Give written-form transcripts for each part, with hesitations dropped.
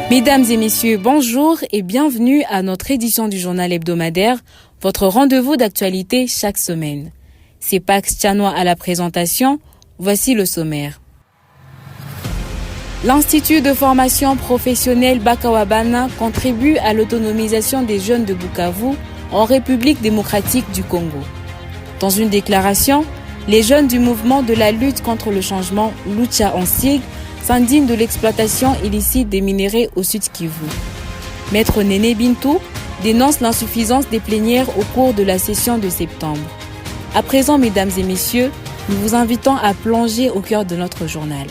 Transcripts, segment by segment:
Mesdames et messieurs, bonjour et bienvenue à notre édition du journal hebdomadaire, votre rendez-vous d'actualité chaque semaine. C'est Pax Tchanois à la présentation, voici le sommaire. L'Institut de formation professionnelle Bakawabana contribue à l'autonomisation des jeunes de Bukavu en République démocratique du Congo. Dans une déclaration, les jeunes du mouvement de la lutte contre le changement Lucha en sigle s'indignent de l'exploitation illicite des minéraux au Sud Kivu. Maître Néné Bintou dénonce l'insuffisance des plénières au cours de la session de septembre. À présent, mesdames et messieurs, nous vous invitons à plonger au cœur de notre journal.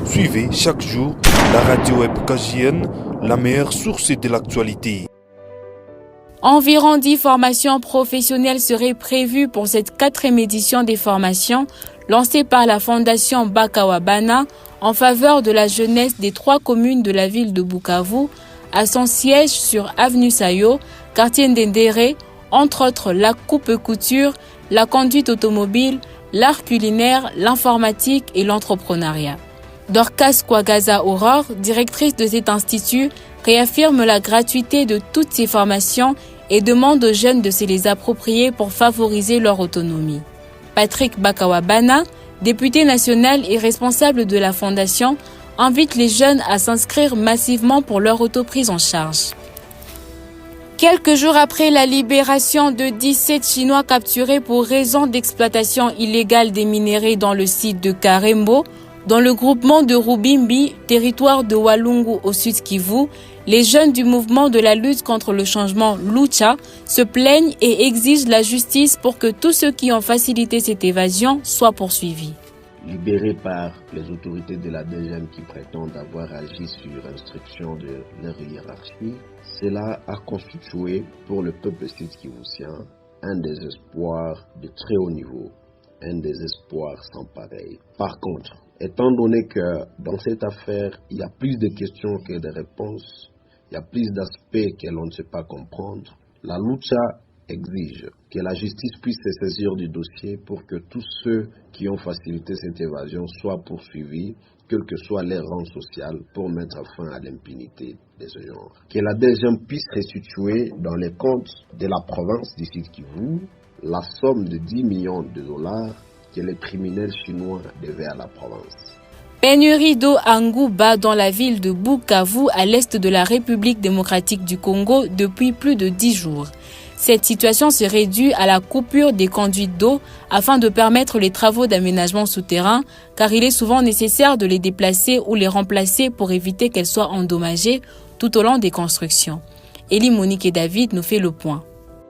Suivez chaque jour la radio web KJN, la meilleure source de l'actualité. Environ 10 formations professionnelles seraient prévues pour cette 4e édition des formations lancée par la Fondation Bakawabana en faveur de la jeunesse des 3 communes de la ville de Bukavu, à son siège sur Avenue Sayo, quartier Ndendere, entre autres la coupe-couture, la conduite automobile, l'art culinaire, l'informatique et l'entrepreneuriat. Dorcas Kwagaza Aurore, directrice de cet institut, réaffirme la gratuité de toutes ces formations et demande aux jeunes de se les approprier pour favoriser leur autonomie. Patrick Bakawabana, député national et responsable de la fondation, invite les jeunes à s'inscrire massivement pour leur autoprise en charge. Quelques jours après la libération de 17 Chinois capturés pour raison d'exploitation illégale des minéraux dans le site de Karembo, dans le groupement de Rubimbi, territoire de Walungu au Sud Kivu, les jeunes du mouvement de la lutte contre le changement Lucha se plaignent et exigent la justice pour que tous ceux qui ont facilité cette évasion soient poursuivis. Libérés par les autorités de la DGM qui prétendent avoir agi sur instruction de leur hiérarchie, cela a constitué pour le peuple sud-kivusien un désespoir de très haut niveau, un désespoir sans pareil. Par contre, étant donné que dans cette affaire, il y a plus de questions que de réponses, il y a plus d'aspects que l'on ne sait pas comprendre, la Lucha exige que la justice puisse se saisir du dossier pour que tous ceux qui ont facilité cette évasion soient poursuivis, quel que soit leur rang social, pour mettre fin à l'impunité de ce genre. Que la DGM puisse restituer dans les comptes de la province du Sud Kivu la somme de 10 millions de dollars que les criminels chinois devaient à la province. Pénurie d'eau à Ngouba dans la ville de Bukavu à l'est de la République démocratique du Congo depuis plus de 10 jours. Cette situation serait due à la coupure des conduites d'eau afin de permettre les travaux d'aménagement souterrain car il est souvent nécessaire de les déplacer ou les remplacer pour éviter qu'elles soient endommagées tout au long des constructions. Élie, Monique et David nous fait le point.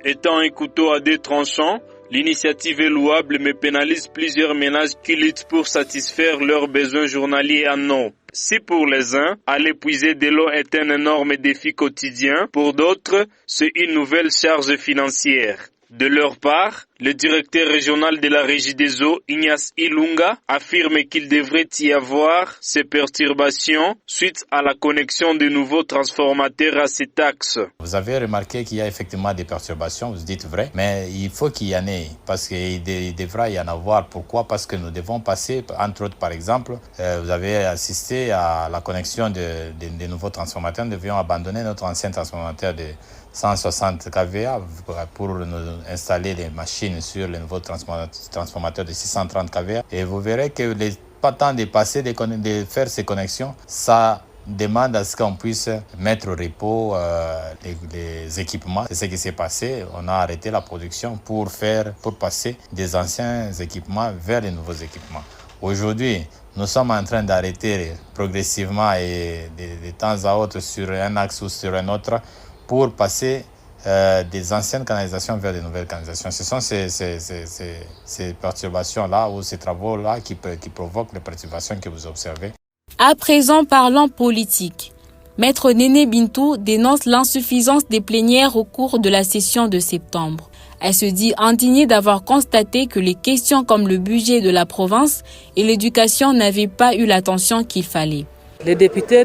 Étant un couteau à 2 tranchants, l'initiative est louable mais pénalise plusieurs ménages qui luttent pour satisfaire leurs besoins journaliers en eau. Si pour les uns, aller puiser de l'eau est un énorme défi quotidien, pour d'autres, c'est une nouvelle charge financière. De leur part, le directeur régional de la Régie des eaux, Ignace Ilunga, affirme qu'il devrait y avoir ces perturbations suite à la connexion de nouveaux transformateurs à cet axe. Vous avez remarqué qu'il y a effectivement des perturbations, vous dites vrai, mais il faut qu'il y en ait, parce qu'il devra y en avoir. Pourquoi? Parce que nous devons passer, entre autres par exemple, vous avez assisté à la connexion de nouveaux transformateurs. Nous devions abandonner notre ancien transformateur de 160 kVA pour nous installer des machines sur les nouveaux transformateurs de 630 kVA. Et vous verrez que pas temps de passer, de faire ces connexions, ça demande à ce qu'on puisse mettre au repos les équipements. C'est ce qui s'est passé. On a arrêté la production pour passer des anciens équipements vers les nouveaux équipements. Aujourd'hui, nous sommes en train d'arrêter progressivement et de temps à autre sur un axe ou sur un autre pour passer des anciennes canalisations vers de nouvelles canalisations. Ce sont ces perturbations-là ou ces travaux-là qui provoquent les perturbations que vous observez. À présent, parlons politique. Maître Néné Bintou dénonce l'insuffisance des plénières au cours de la session de septembre. Elle se dit indignée d'avoir constaté que les questions comme le budget de la province et l'éducation n'avaient pas eu l'attention qu'il fallait. Les députés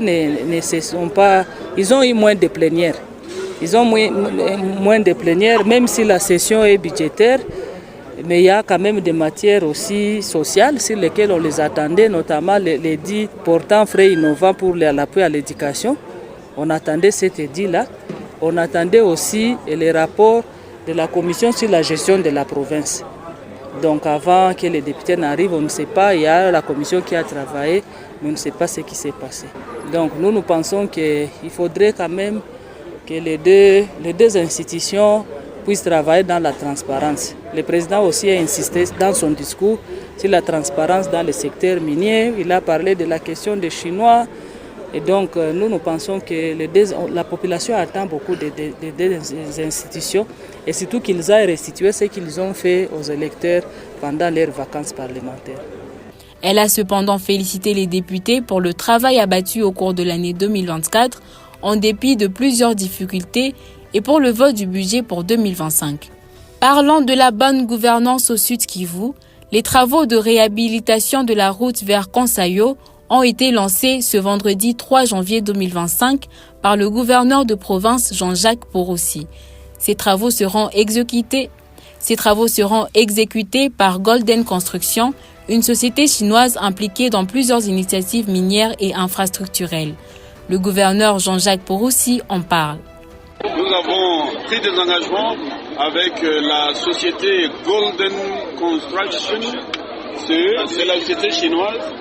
ils ont eu moins de plénières. Ils ont moins de plénières, même si la session est budgétaire. Mais il y a quand même des matières aussi sociales sur lesquelles on les attendait, notamment les dits portant frais innovants pour l'appui à l'éducation. On attendait cet édit-là. On attendait aussi les rapports de la commission sur la gestion de la province. Donc avant que les députés n'arrivent, on ne sait pas, il y a la commission qui a travaillé, mais on ne sait pas ce qui s'est passé. Donc nous pensons qu'il faudrait quand même que les deux institutions puissent travailler dans la transparence. Le président aussi a insisté dans son discours sur la transparence dans le secteur minier. Il a parlé de la question des Chinois. Et donc nous pensons que la population attend beaucoup des institutions et surtout qu'ils aient restitué ce qu'ils ont fait aux électeurs pendant leurs vacances parlementaires. Elle a cependant félicité les députés pour le travail abattu au cours de l'année 2024 en dépit de plusieurs difficultés et pour le vote du budget pour 2025. Parlant de la bonne gouvernance au Sud Kivu, les travaux de réhabilitation de la route vers Kansayo ont été lancés ce vendredi 3 janvier 2025 par le gouverneur de province Jean-Jacques Porossi. Ces travaux seront exécutés par Golden Construction, une société chinoise impliquée dans plusieurs initiatives minières et infrastructurelles. Le gouverneur Jean-Jacques Porossi en parle. Nous avons pris des engagements avec la société Golden Construction, c'est la société chinoise,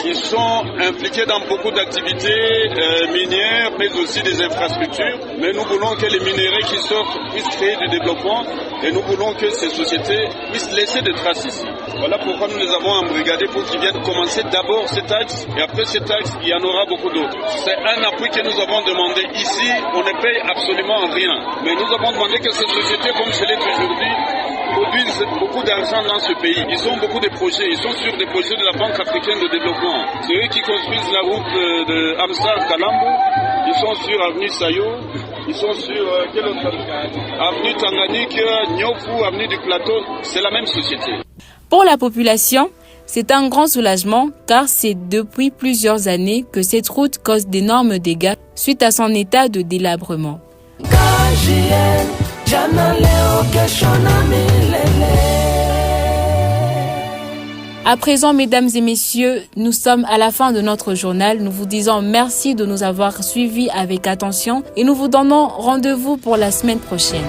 qui sont impliqués dans beaucoup d'activités minières, mais aussi des infrastructures. Mais nous voulons que les minéraux qui sortent puissent créer du développement et nous voulons que ces sociétés puissent laisser des traces ici. Voilà pourquoi nous les avons embrigadés pour qu'ils viennent commencer d'abord cet axe et après cet axe, il y en aura beaucoup d'autres. C'est un appui que nous avons demandé ici. On ne paye absolument rien. Mais nous avons demandé que ces sociétés, comme je l'ai aujourd'hui, produisent beaucoup d'argent dans ce pays. Ils ont beaucoup de projets. Ils sont sur des projets de la Banque africaine de développement. C'est eux qui construisent la route de Amsar-Kalambo. Ils sont sur Avenue Sayo. Ils sont sur Avenue Tanganyika, Nyofu, Avenue du Plateau. C'est la même société. Pour la population, c'est un grand soulagement car c'est depuis plusieurs années que cette route cause d'énormes dégâts suite à son état de délabrement. À présent, mesdames et messieurs, nous sommes à la fin de notre journal. Nous vous disons merci de nous avoir suivis avec attention et nous vous donnons rendez-vous pour la semaine prochaine.